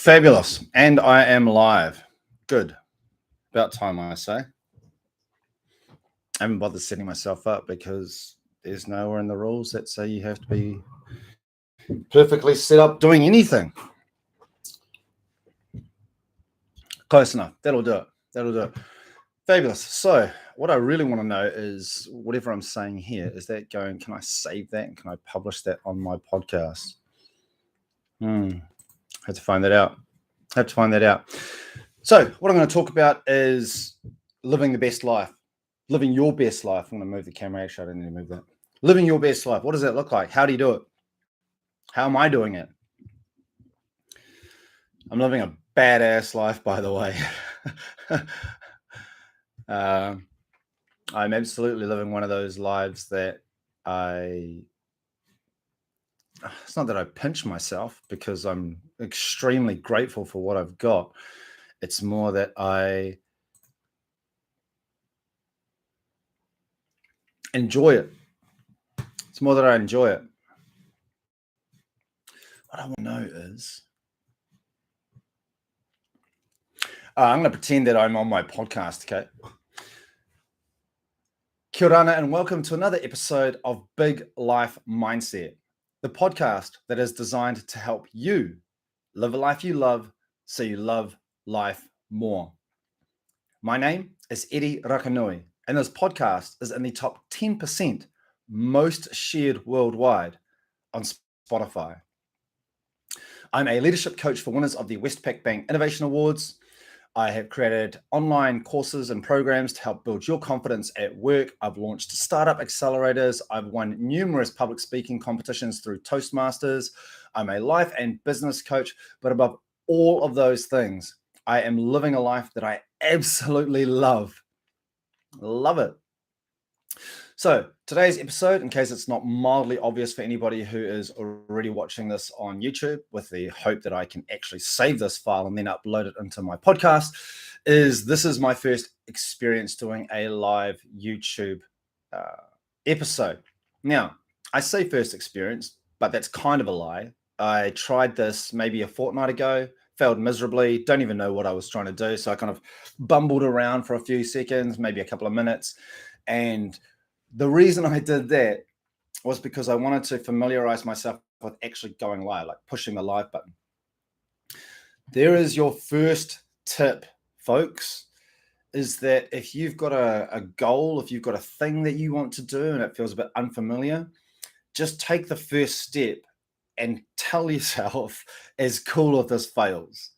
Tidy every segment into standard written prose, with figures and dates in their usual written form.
Fabulous. And I am live. Good. About time, I say. I haven't bothered setting myself up because there's nowhere in the rules that say you have to be perfectly set up doing anything. Close enough. That'll do it. Fabulous. So what I really want to know is whatever I'm saying here, is that going, can I save that and can I publish that on my podcast? Had to find that out. So what I'm going to talk about is living the best life, living your best life. I'm going to move the camera. Actually, I didn't need to move that. Living your best life. What does that look like? How do you do it? How am I doing it? I'm living a badass life, by the way. I'm absolutely living one of those lives that it's not that I pinch myself because I'm extremely grateful for what I've got. It's more that I enjoy it. What I want to know is, I'm going to pretend that I'm on my podcast, okay? Kia ora and welcome to another episode of Big Life Mindset, the podcast that is designed to help you live a life you love so you love life more. My name is Eddie Rakanui, and this podcast is in the top 10% most shared worldwide on Spotify. I'm a leadership coach for winners of the Westpac Bank Innovation Awards. I have created online courses and programs to help build your confidence at work. I've launched startup accelerators. I've won numerous public speaking competitions through Toastmasters. I'm a life and business coach, but above all of those things, I am living a life that I absolutely love. Love it. So today's episode, in case it's not mildly obvious for anybody who is already watching this on YouTube, with the hope that I can actually save this file and then upload it into my podcast, this is my first experience doing a live YouTube episode. Now, I say first experience, but that's kind of a lie. I tried this maybe a fortnight ago, failed miserably, don't even know what I was trying to do. So I kind of bumbled around for a few seconds, maybe a couple of minutes. And the reason I did that was because I wanted to familiarize myself with actually going live, like pushing the live button. There is your first tip, folks, is that if you've got a goal, if you've got a thing that you want to do and it feels a bit unfamiliar, just take the first step and tell yourself, as cool if this fails.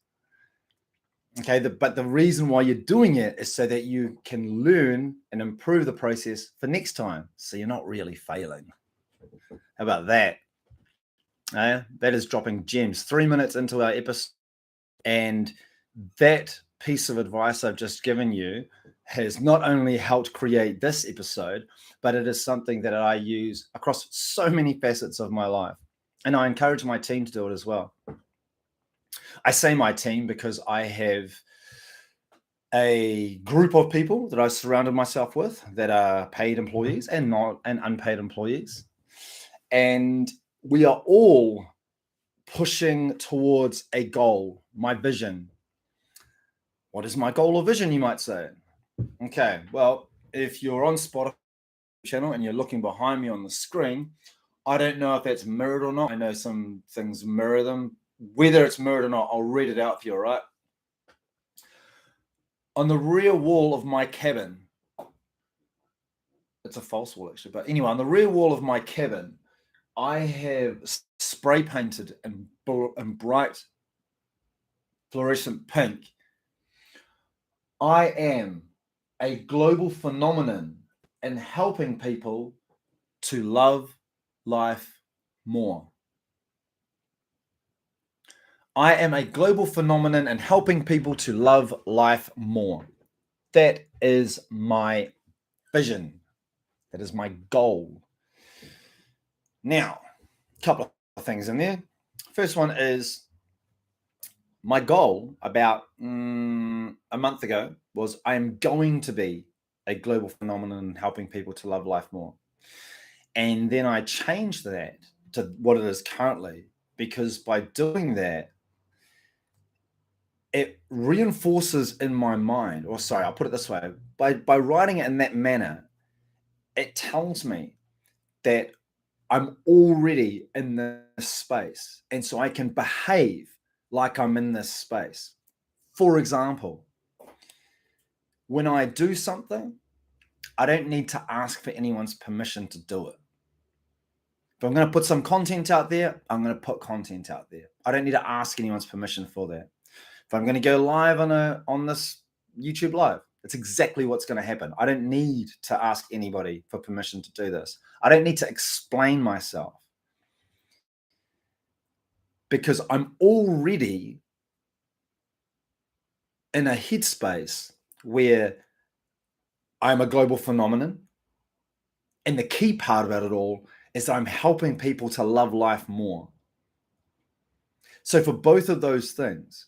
Okay, but the reason why you're doing it is so that you can learn and improve the process for next time. So you're not really failing. How about that? That is dropping gems 3 minutes into our episode. And that piece of advice I've just given you has not only helped create this episode, but it is something that I use across so many facets of my life. And I encourage my team to do it as well. I say my team because I have a group of people that I've surrounded myself with that are paid employees and unpaid employees. And we are all pushing towards a goal, my vision. What is my goal or vision, you might say? Okay, well, if you're on Spotify channel and you're looking behind me on the screen, I don't know if that's mirrored or not. I know some things mirror them. Whether it's mirrored or not, I'll read it out for you, all right? On the rear wall of my cabin, it's a false wall actually, but anyway, on the rear wall of my cabin, I have spray painted in bright fluorescent pink. I am a global phenomenon in helping people to love life more. I am a global phenomenon in helping people to love life more. That is my vision. That is my goal. Now, a couple of things in there. First one is my goal about a month ago was I am going to be a global phenomenon in helping people to love life more. And then I changed that to what it is currently, because by doing that, it reinforces in my mind, or sorry, I'll put it this way, by writing it in that manner, it tells me that I'm already in this space. And so I can behave like I'm in this space. For example, when I do something, I don't need to ask for anyone's permission to do it. If I'm going to put some content out there, I'm going to put content out there. I don't need to ask anyone's permission for that. If I'm going to go live on this YouTube live, it's exactly what's going to happen. I don't need to ask anybody for permission to do this. I don't need to explain myself because I'm already in a headspace where I'm a global phenomenon. And the key part about it all is I'm helping people to love life more. So for both of those things,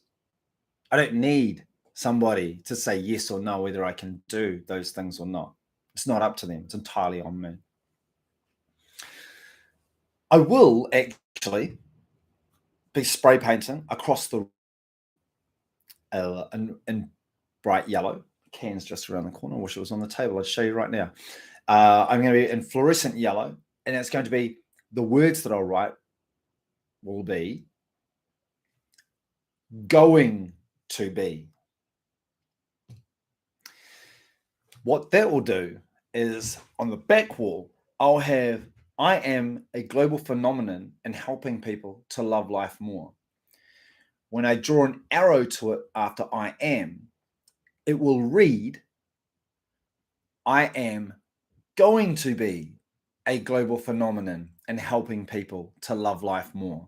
I don't need somebody to say yes or no, whether I can do those things or not. It's not up to them. It's entirely on me. I will actually be spray painting across the in bright yellow. Can's just around the corner. I wish it was on the table. I'd show you right now. I'm going to be in fluorescent yellow, and it's going to be the words that I'll write will be going to be. What that will do is on the back wall, I'll have I am a global phenomenon in helping people to love life more. When I draw an arrow to it after I am, it will read, I am going to be a global phenomenon in helping people to love life more.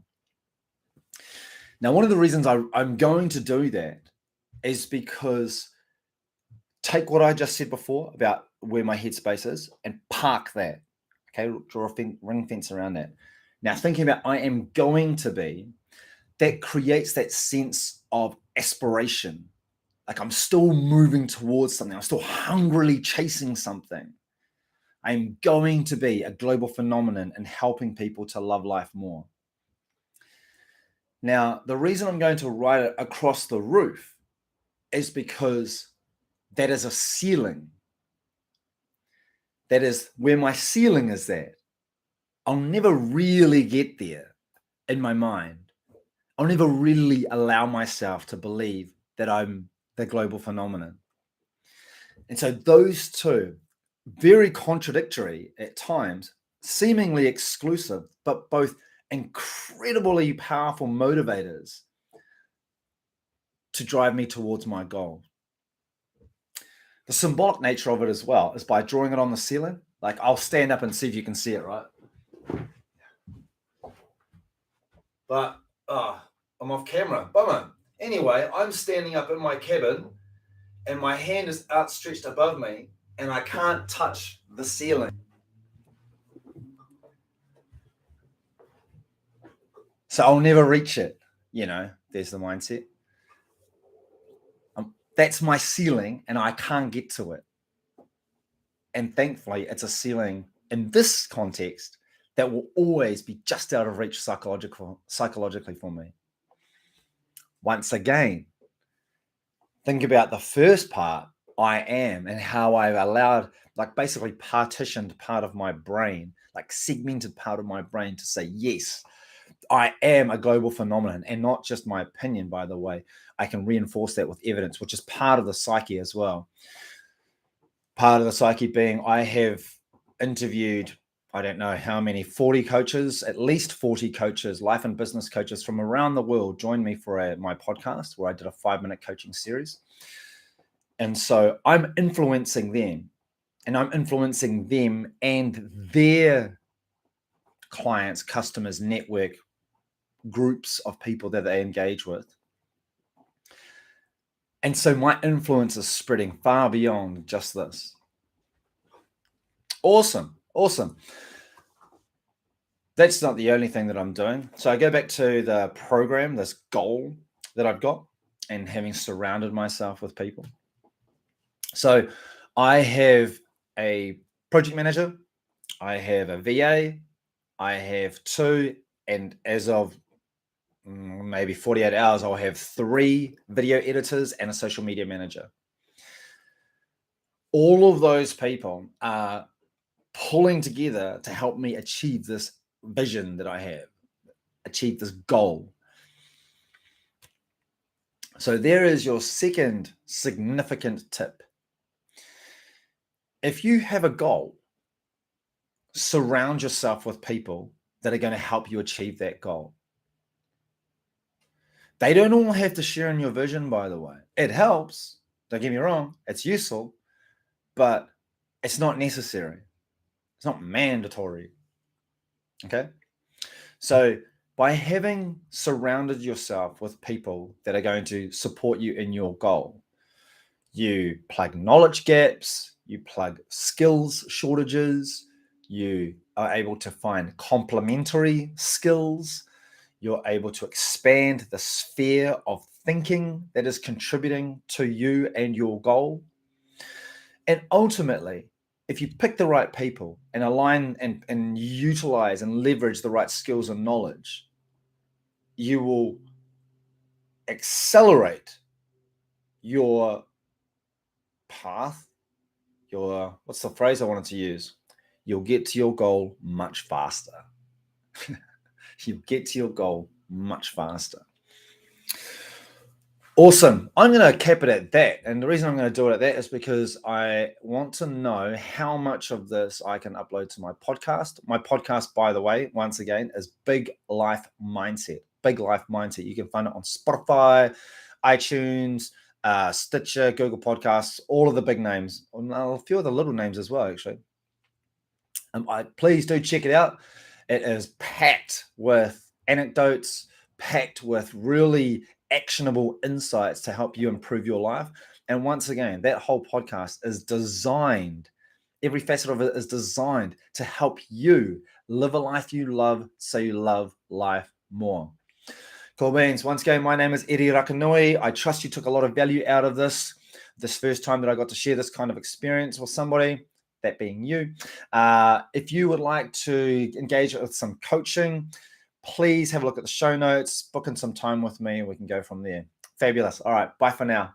Now, one of the reasons I'm going to do that is because take what I just said before about where my headspace is and park that. Okay, draw a ring fence around that. Now, thinking about I am going to be, that creates that sense of aspiration. Like I'm still moving towards something. I'm still hungrily chasing something. I'm going to be a global phenomenon in helping people to love life more. Now, the reason I'm going to write it across the roof is because that is a ceiling. That is where my ceiling is at. I'll never really get there in my mind. I'll never really allow myself to believe that I'm the global phenomenon. And so those two, very contradictory at times, seemingly exclusive, but both incredibly powerful motivators to drive me towards my goal. The symbolic nature of it as well is by drawing it on the ceiling. Like I'll stand up and see if you can see it, right? But I'm off camera. Bummer. Anyway, I'm standing up in my cabin and my hand is outstretched above me and I can't touch the ceiling. So I'll never reach it. You know, there's the mindset. That's my ceiling and I can't get to it. And thankfully, it's a ceiling in this context that will always be just out of reach psychologically for me. Once again, think about the first part, I am, and how I've allowed, like basically partitioned part of my brain, like segmented part of my brain to say, yes, I am a global phenomenon, and not just my opinion, by the way. I can reinforce that with evidence, which is part of the psyche as well. Part of the psyche being I have interviewed, I don't know how many, 40 coaches, at least 40 coaches, life and business coaches from around the world joined me for my podcast where I did a 5-minute coaching series. And so I'm influencing them, and I'm influencing them and their clients, customers, network, groups of people that they engage with. And so my influence is spreading far beyond just this. Awesome. That's not the only thing that I'm doing. So I go back to the program, this goal that I've got, and having surrounded myself with people. So I have a project manager, I have a VA, I have 2, and as of maybe 48 hours, I'll have 3 video editors and a social media manager. All of those people are pulling together to help me achieve this vision that I have, achieve this goal. So there is your second significant tip. If you have a goal, surround yourself with people that are going to help you achieve that goal. They don't all have to share in your vision, by the way. It helps, don't get me wrong, it's useful, but it's not necessary. It's not mandatory. Okay? So by having surrounded yourself with people that are going to support you in your goal, you plug knowledge gaps, you plug skills shortages, you are able to find complementary skills, you're able to expand the sphere of thinking that is contributing to you and your goal. And ultimately, if you pick the right people and align and utilize and leverage the right skills and knowledge, you will accelerate your path, what's the phrase I wanted to use? You'll get to your goal much faster. You'll get to your goal much faster. Awesome. I'm going to cap it at that. And the reason I'm going to do it at that is because I want to know how much of this I can upload to my podcast. My podcast, by the way, once again, is Big Life Mindset. Big Life Mindset. You can find it on Spotify, iTunes, Stitcher, Google Podcasts, all of the big names, a few of the little names as well, actually. Please do check it out. It is packed with anecdotes, packed with really actionable insights to help you improve your life. And once again, that whole podcast is designed, every facet of it is designed to help you live a life you love so you love life more. Cool beans. Once again, my name is Eddie Rakanui. I trust you took a lot of value out of this first time that I got to share this kind of experience with somebody, that being you. If you would like to engage with some coaching, please have a look at the show notes, book in some time with me, and we can go from there. Fabulous. All right. Bye for now.